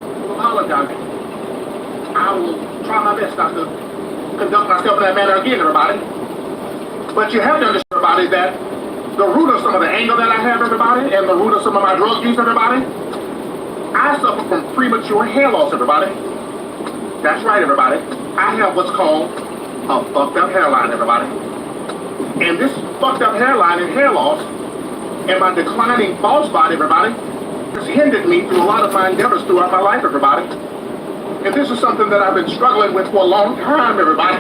Apologize. I will try my best not to conduct myself in that manner again, everybody. But you have to understand, everybody, that the root of some of the anger that I have, everybody, and the root of some of my drug use, everybody, I suffer from premature hair loss, everybody. That's right, everybody. I have what's called a fucked up hairline, everybody. And this fucked up hairline and hair loss and my declining bald spot, everybody, has hindered me through a lot of my endeavors throughout my life, everybody. And this is something that I've been struggling with for a long time, everybody.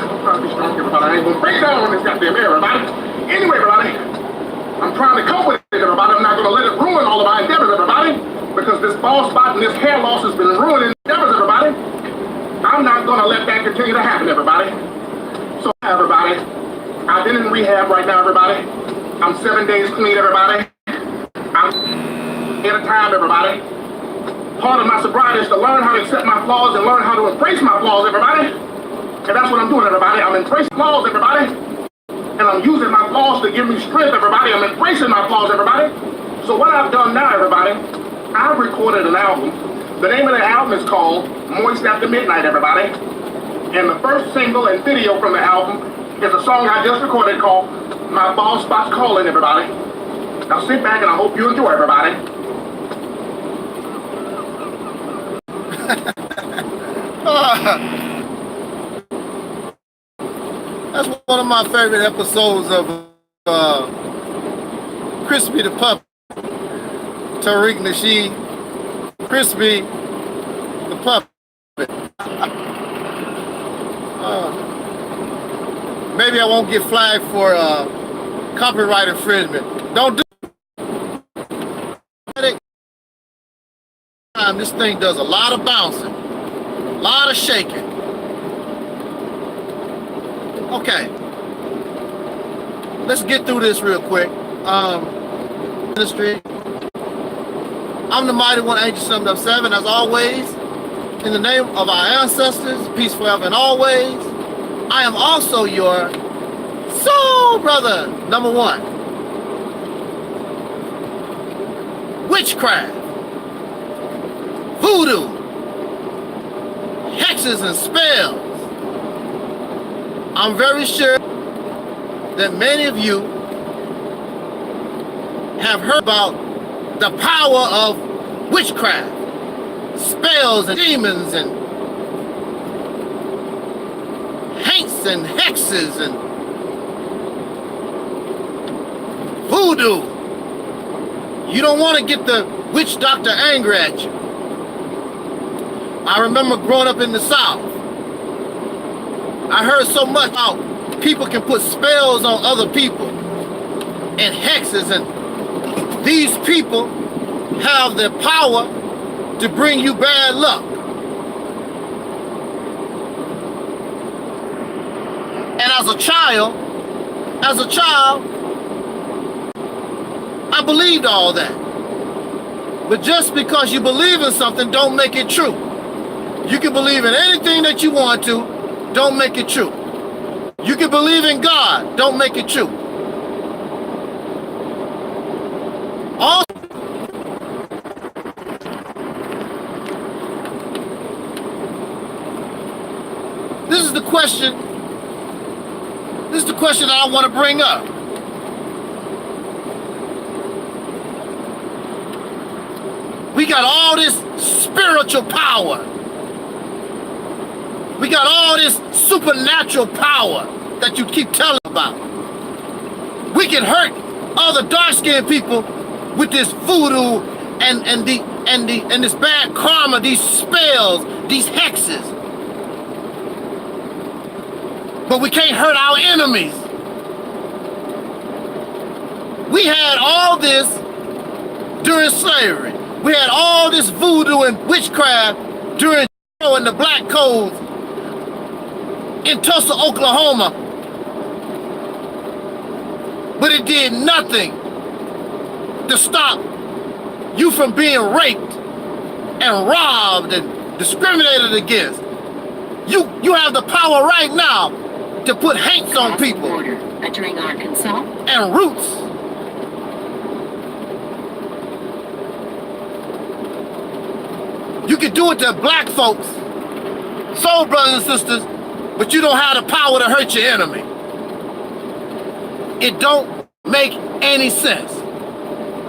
I'm trying to be strong, everybody. I ain't gonna break down on this goddamn hair, everybody. Anyway, everybody, I'm trying to cope with it, everybody. I'm not gonna let it ruin all of my endeavors, everybody. Because this bald spot and this hair loss has been ruining endeavors, everybody. I'm not gonna let that continue to happen, everybody. So, everybody, I've been in rehab right now, everybody. I'm 7 days clean, everybody. I'm at a time, everybody. Part of my sobriety is to learn how to accept my flaws and learn how to embrace my flaws, everybody. And that's what I'm doing, everybody. I'm embracing flaws, everybody. And I'm using my flaws to give me strength, everybody. I'm embracing my flaws, everybody. So what I've done now, everybody, I've recorded an album. The name of the album is called Moist After Midnight, everybody. And the first single and video from the album is a song I just recorded called My Bald Spot's Calling, everybody. Now sit back and I hope you enjoy, everybody. That's one of my favorite episodes of Crispy the Puppet. Taalik Nasheed, Crispy the Puppet. Maybe I won't get flagged for copyright infringement. Don't do it. This thing does a lot of bouncing, a lot of shaking. Okay, let's get through this real quick. Ministry. I'm the mighty one, Angel 707, as always. In the name of our ancestors, peace forever and always. I am also your soul brother, number one. Witchcraft, voodoo, hexes and spells. I'm very sure that many of you have heard about the power of witchcraft, spells and demons and haints and hexes and voodoo. You don't want to get the witch doctor angry at you. I remember growing up in the South. I heard so much how people can put spells on other people and hexes, and these people have the power to bring you bad luck. And as a child, I believed all that. But just because you believe in something, don't make it true. You can believe in anything that you want to, don't make it true. You can believe in God, don't make it true. Also, this is the question that I want to bring up. We got all this spiritual power. We got all this supernatural power that you keep telling about. We can hurt other dark-skinned people with this voodoo and this bad karma, these spells, these hexes. But we can't hurt our enemies. We had all this during slavery. We had all this voodoo and witchcraft during and the black codes in Tulsa, Oklahoma. But it did nothing to stop you from being raped and robbed and discriminated against. You have the power right now to put haints on people entering Arkansas and roots You can do it to black folks, soul brothers and sisters, but you don't have the power to hurt your enemy. It don't make any sense.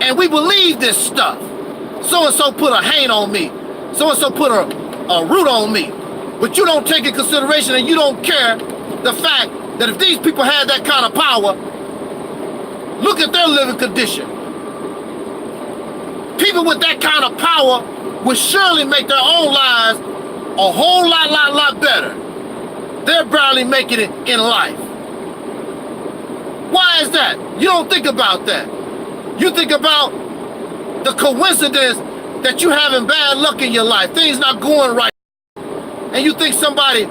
And we believe this stuff. So-and-so put a haint on me. So-and-so put a root on me. But you don't take in consideration and you don't care the fact that if these people had that kind of power, look at their living condition. People with that kind of power would surely make their own lives a whole lot better. They're barely making it in life. Why is that? You don't think about that. You think about the coincidence that you having bad luck in your life, things not going right, and you think somebody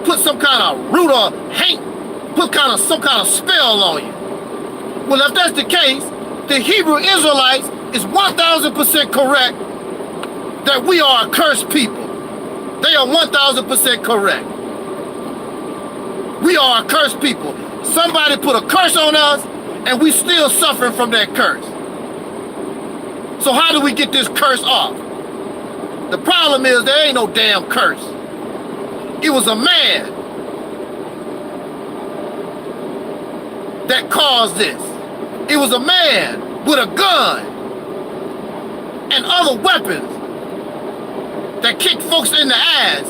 put some kind of root or haint, put some kind of spell on you. Well, if that's the case, the Hebrew Israelites is 1000% correct that we are a cursed people. They are 1000% correct. We are a cursed people. Somebody put a curse on us, and we still suffering from that curse. So how do we get this curse off? The problem is there ain't no damn curse. It was a man that caused this. It was a man with a gun and other weapons that kicked folks in the ass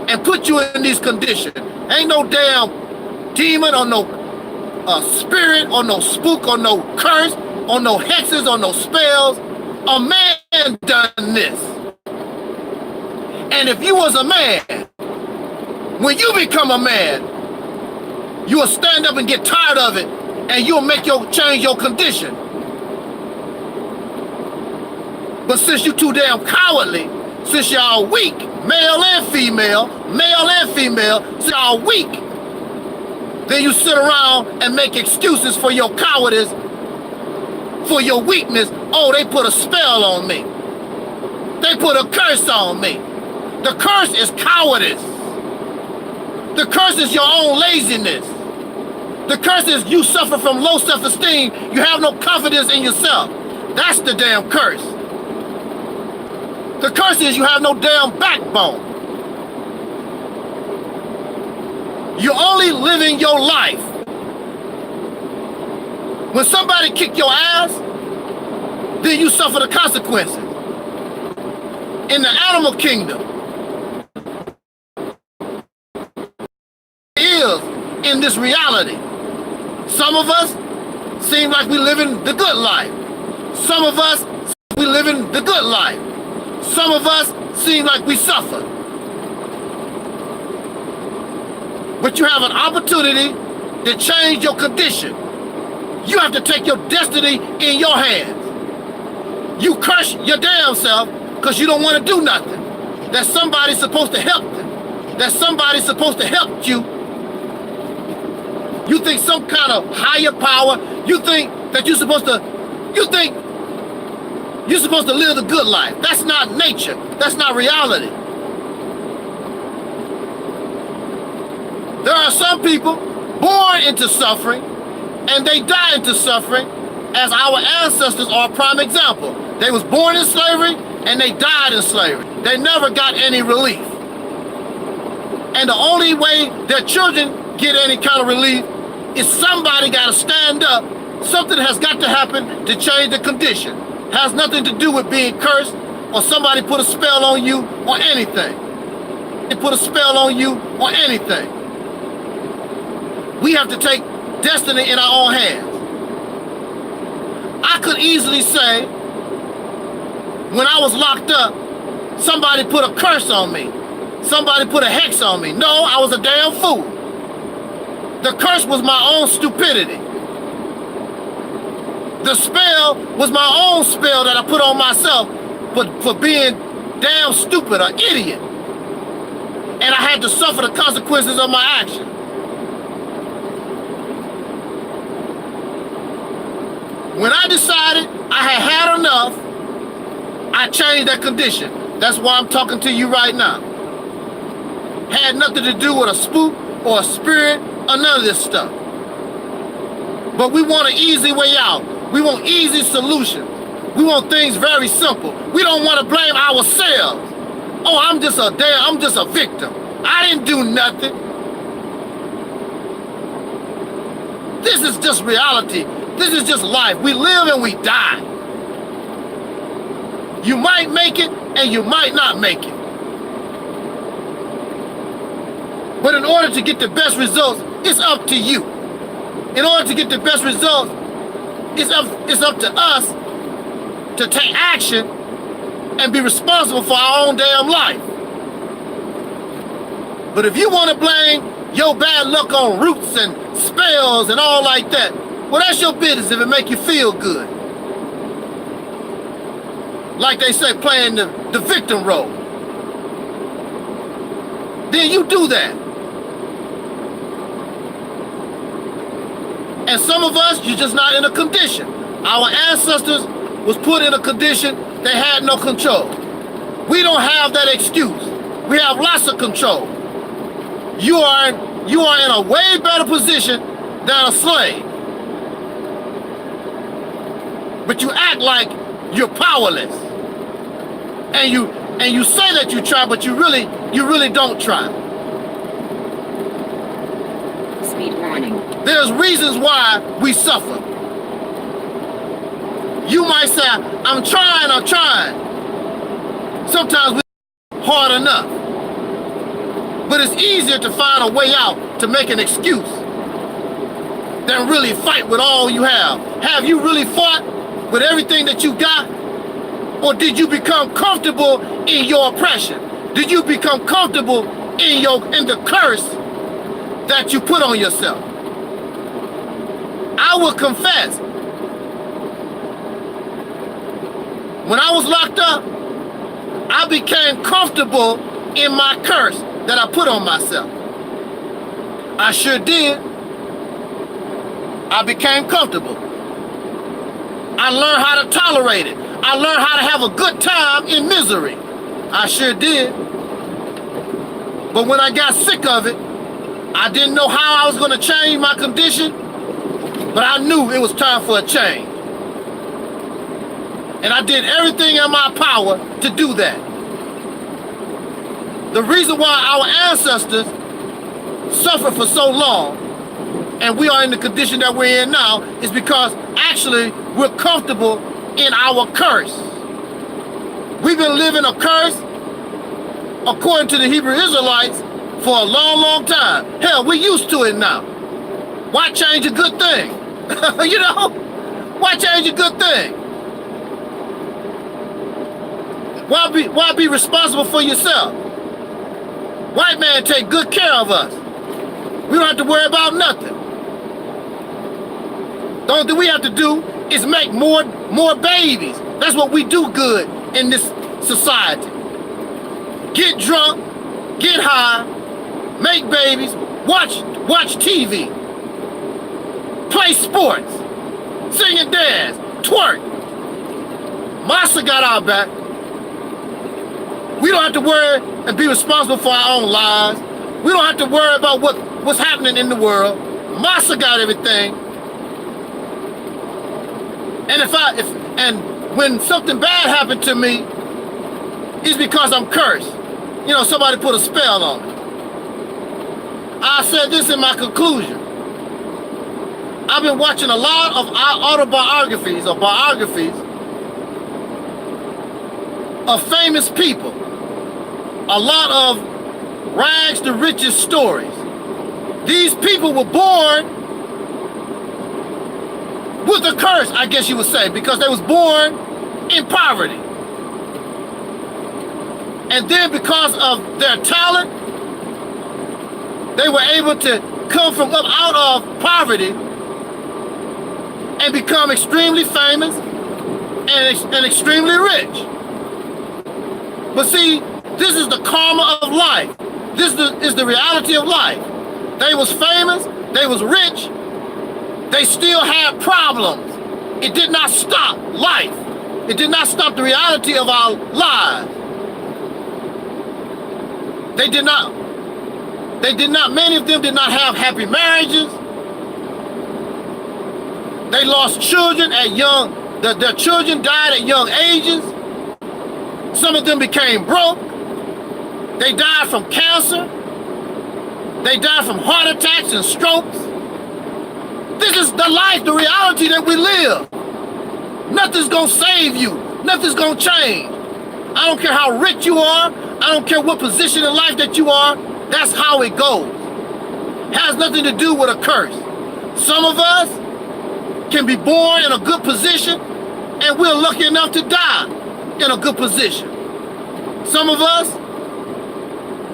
and put you in these conditions. Ain't no damn demon or no spirit or no spook or no curse or no hexes or no spells. A man done this. And if you was a man, when you become a man, you will stand up and get tired of it, and you'll change your condition. But since you too damn cowardly, since y'all weak, male and female, since y'all weak, then you sit around and make excuses for your cowardice, for your weakness. Oh, they put a spell on me. They put a curse on me. The curse is cowardice. The curse is your own laziness. The curse is you suffer from low self-esteem. You have no confidence in yourself. That's the damn curse. The curse is you have no damn backbone. You're only living your life. When somebody kick your ass, then you suffer the consequences. In the animal kingdom, is in this reality. Some of us seem like we living the good life. Some of us, we living the good life. Some of us seem like we suffer. But you have an opportunity to change your condition. You have to take your destiny in your hands. You curse your damn self because you don't want to do nothing. That somebody's supposed to help them. That somebody's supposed to help you. You think some kind of higher power, you think that you're supposed to live the good life. That's not nature. That's not reality. There are some people born into suffering and they die into suffering, as our ancestors are a prime example. They was born in slavery and they died in slavery. They never got any relief. And the only way their children get any kind of relief is somebody got to stand up. Something has got to happen to change the condition. Has nothing to do with being cursed or somebody put a spell on you or anything. They put a spell on you or anything. We have to take destiny in our own hands. I could easily say, when I was locked up, somebody put a curse on me. Somebody put a hex on me. No, I was a damn fool. The curse was my own stupidity. The spell was my own spell that I put on myself for being damn stupid, an idiot. And I had to suffer the consequences of my action. When I decided I had enough, I changed that condition. That's why I'm talking to you right now. Had nothing to do with a spook or a spirit or none of this stuff. But we want an easy way out. We want easy solutions. We want things very simple. We don't want to blame ourselves. oh, I'm just a victim. I didn't do nothing. This is just reality. This is just life. We live and we die. You might make it and you might not make it. But in order to get the best results, it's up to you. In order to get the best results, it's up to us to take action and be responsible for our own damn life. But if you want to blame your bad luck on roots and spells and all like that, well, that's your business if it make you feel good. Like they say, playing the victim role. Then you do that. And some of us, you're just not in a condition. Our ancestors was put in a condition they had no control. We don't have that excuse. We have lots of control. You are in a way better position than a slave. But you act like you're powerless. And you say that you try, but you really don't try. Speed warning. There's reasons why we suffer. You might say, I'm trying. Sometimes we're hard enough. But it's easier to find a way out to make an excuse than really fight with all you have. Have you really fought with everything that you got? Or did you become comfortable in your oppression? Did you become comfortable in the curse that you put on yourself? I will confess, when I was locked up, I became comfortable in my curse that I put on myself. I sure did. I became comfortable. I learned how to tolerate it. I learned how to have a good time in misery. I sure did. But when I got sick of it, I didn't know how I was going to change my condition, but I knew it was time for a change. And I did everything in my power to do that. The reason why our ancestors suffered for so long and we are in the condition that we're in now is because actually we're comfortable in our curse. We've been living a curse, according to the Hebrew Israelites, for a long, long time. Hell, we're used to it now. Why change a good thing? You know? Why change a good thing? Why be responsible for yourself? White man take good care of us. We don't have to worry about nothing. The only thing we have to do is make more babies. That's what we do good in this society. Get drunk, get high, make babies, watch TV, play sports, sing and dance, twerk. Massa got our back. We don't have to worry and be responsible for our own lives. We don't have to worry about what's happening in the world. Massa got everything. And when something bad happened to me, it's because I'm cursed. You know, somebody put a spell on me. I said this in my conclusion. I've been watching a lot of autobiographies or biographies of famous people. A lot of rags to riches stories. These people were born with a curse, I guess you would say, because they was born in poverty. And then because of their talent, they were able to come from up out of poverty and become extremely famous and extremely rich. But see, this is the karma of life. This is the reality of life. They was famous, they was rich, they still had problems. It did not stop life. It did not stop the reality of our lives. Many of them did not have happy marriages. They lost children at their children died at young ages. Some of them became broke. They die from cancer. They die from heart attacks and strokes. This is the life, the reality that we live. Nothing's gonna save you. Nothing's gonna change. I don't care how rich you are. I don't care what position in life that you are. That's how it goes. Has nothing to do with a curse. Some of us can be born in a good position and we're lucky enough to die in a good position. Some of us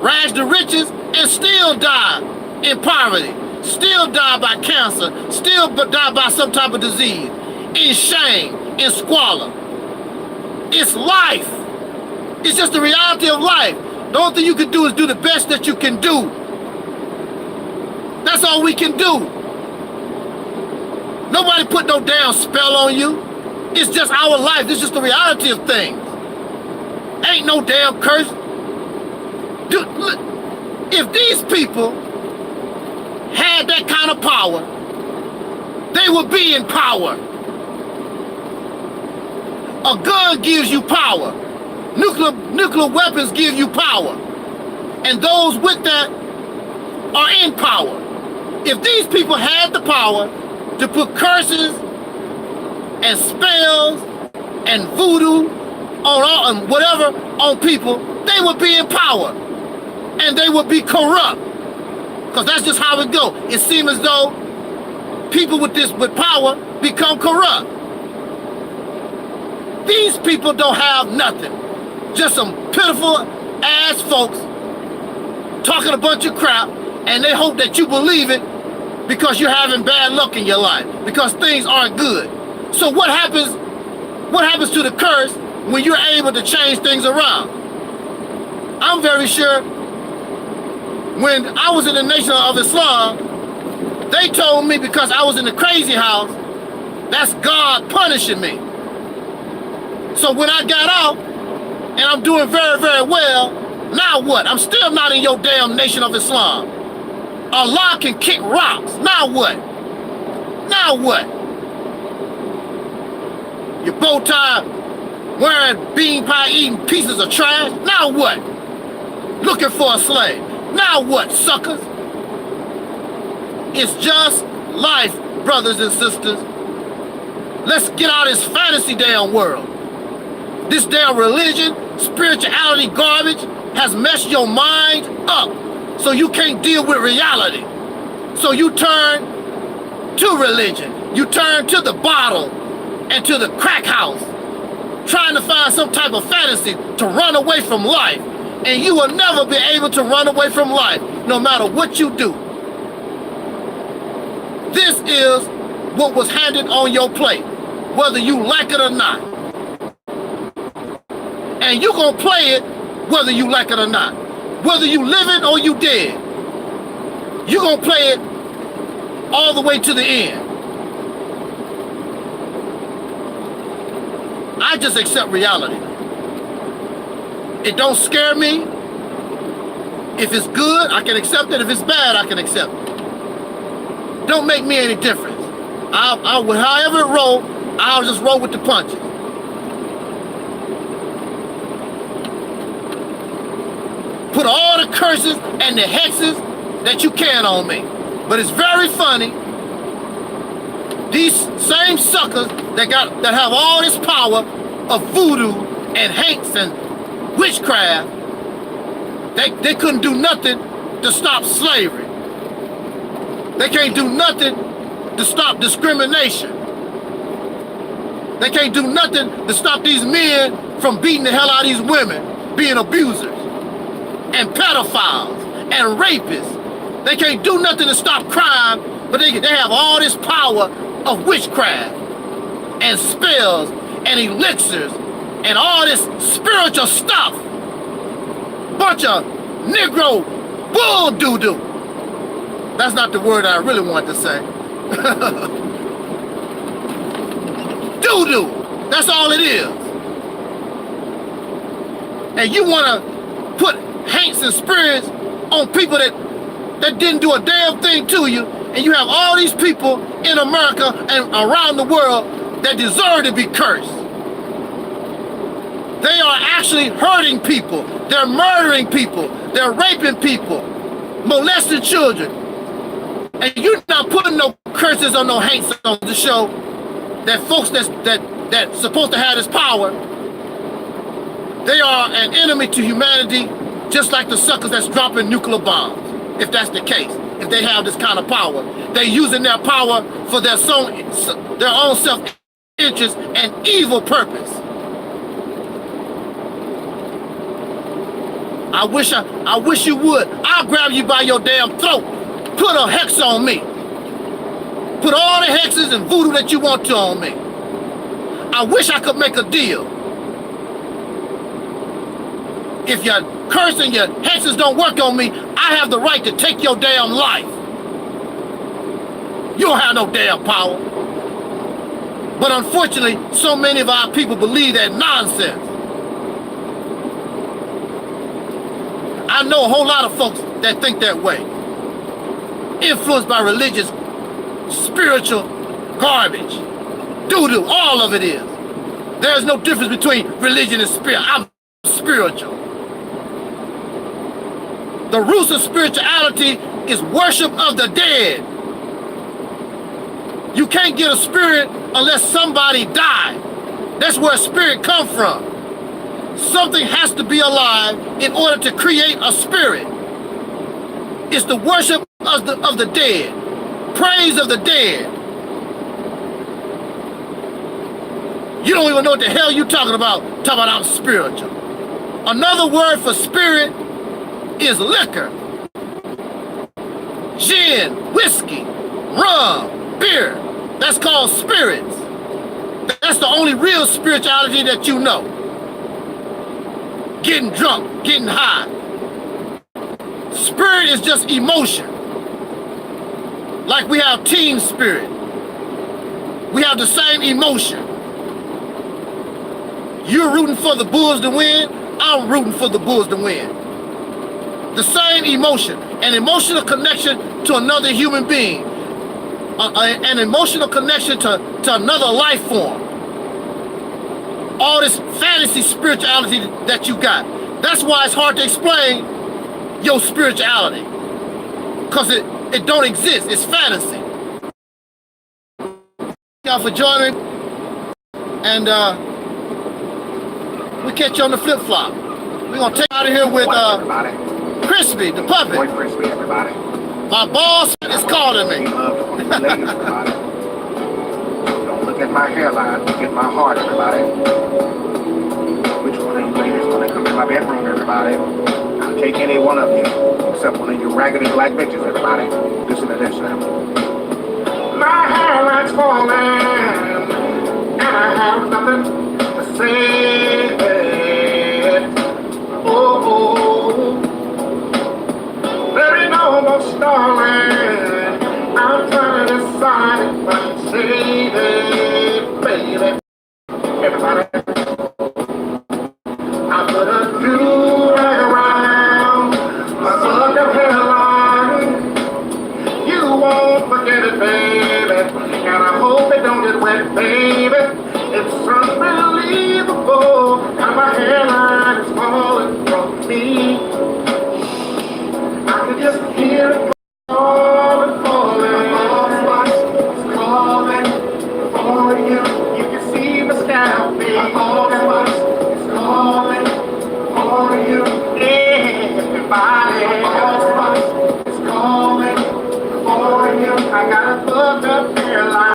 rise to riches and still die in poverty, still die by cancer, still die by some type of disease, in shame, in squalor. It's life. It's just the reality of life. The only thing you can do is do the best that you can do. That's all we can do. Nobody put no damn spell on you. It's just our life. It's just the reality of things. Ain't no damn curse. Dude, look, if these people had that kind of power, they would be in power. A gun gives you power. Nuclear weapons give you power. And those with that are in power. If these people had the power to put curses and spells and voodoo on whatever on people, they would be in power. And they would be corrupt. Because that's just how it goes. It seems as though people with power become corrupt. These people don't have nothing. Just some pitiful ass folks talking a bunch of crap, and they hope that you believe it because you're having bad luck in your life, because things aren't good. So what happens to the curse when you're able to change things around? I'm very sure when I was in the Nation of Islam, they told me because I was in the crazy house, that's God punishing me. So when I got out, and I'm doing very, very well, now what? I'm still not in your damn Nation of Islam. Allah can kick rocks. Now what? Now what? Your bow tie wearing bean pie eating pieces of trash. Now what? Looking for a slave. Now what, suckers? It's just life, brothers and sisters. Let's get out of this fantasy damn world. This damn religion, spirituality garbage has messed your mind up so you can't deal with reality. So you turn to religion. You turn to the bottle and to the crack house, trying to find some type of fantasy to run away from life. And you will never be able to run away from life, no matter what you do. This is what was handed on your plate, whether you like it or not. And you're gonna play it whether you like it or not. Whether you living or you dead. You're gonna play it all the way to the end. I just accept reality. It don't scare me. If it's good, I can accept it. If it's bad, I can accept it. Don't make me any difference. However it roll, I'll just roll with the punches. Put all the curses and the hexes that you can on me. But it's very funny. These same suckers that have all this power of voodoo and hanks and witchcraft, they couldn't do nothing to stop slavery. They can't do nothing to stop discrimination. They can't do nothing to stop these men from beating the hell out of these women, being abusers and pedophiles and rapists. They can't do nothing to stop crime, but they have all this power of witchcraft and spells and elixirs and all this spiritual stuff. Bunch of Negro bull doo-doo. That's not the word I really want to say. Doo-doo. That's all it is. And you want to put hanks and spirits on people that didn't do a damn thing to you, and you have all these people in America and around the world that deserve to be cursed. They are actually hurting people. They're murdering people. They're raping people, molesting children. And you're not putting no curses on no hate songs to show that folks that's supposed to have this power, they are an enemy to humanity, just like the suckers that's dropping nuclear bombs. If that's the case, if they have this kind of power, they're using their power for their own self-interest and evil purpose. I wish you would. I'll grab you by your damn throat. Put a hex on me. Put all the hexes and voodoo that you want to on me. I wish I could make a deal. If your curse and your hexes don't work on me, I have the right to take your damn life. You don't have no damn power. But unfortunately, so many of our people believe that nonsense. I know a whole lot of folks that think that way. Influenced by religious, spiritual garbage. Doo-doo, all of it is. There's no difference between religion and spirit. I'm spiritual. The roots of spirituality is worship of the dead. You can't get a spirit unless somebody died. That's where a spirit comes from. Something has to be alive in order to create a spirit. It's the worship of the dead. Praise of the dead. You don't even know what the hell you're talking about. Talking about I'm spiritual. Another word for spirit is liquor. Gin, whiskey, rum, beer. That's called spirits. That's the only real spirituality that you know. Getting drunk, getting high. Spirit is just emotion. Like we have team spirit. We have the same emotion. You're rooting for the Bulls to win. I'm rooting for the Bulls to win. The same emotion. An emotional connection to another human being. An emotional connection to another life form. All this fantasy spirituality that you got. That's why it's hard to explain your spirituality. Because it don't exist. It's fantasy. Thank y'all for joining. And we catch you on the flip-flop. We're going to take out of here with Crispy, the puppet. Boy, Crispy, everybody. My boss is calling me. Ladies, everybody. Don't look at my hairline, look at my heart, everybody. Which one of you ladies want to come in my bedroom, everybody? I'll take any one of you, except one of you raggedy black bitches, everybody. Listen to this now. My hairline's falling, and I have nothing to say. Oh, there ain't no more stalling. I'm trying to decide if I should say it, baby. Everybody, I put a do-rag around my fucking hairline. You won't forget it, baby, and I hope it don't get wet, baby. It's unbelievable how my hairline is falling from me. I can just hear it falling, falling. It's calling for you. You can see my scalp, baby. It's calling for you. Everybody, it's calling for you. I got a fucked up hairline.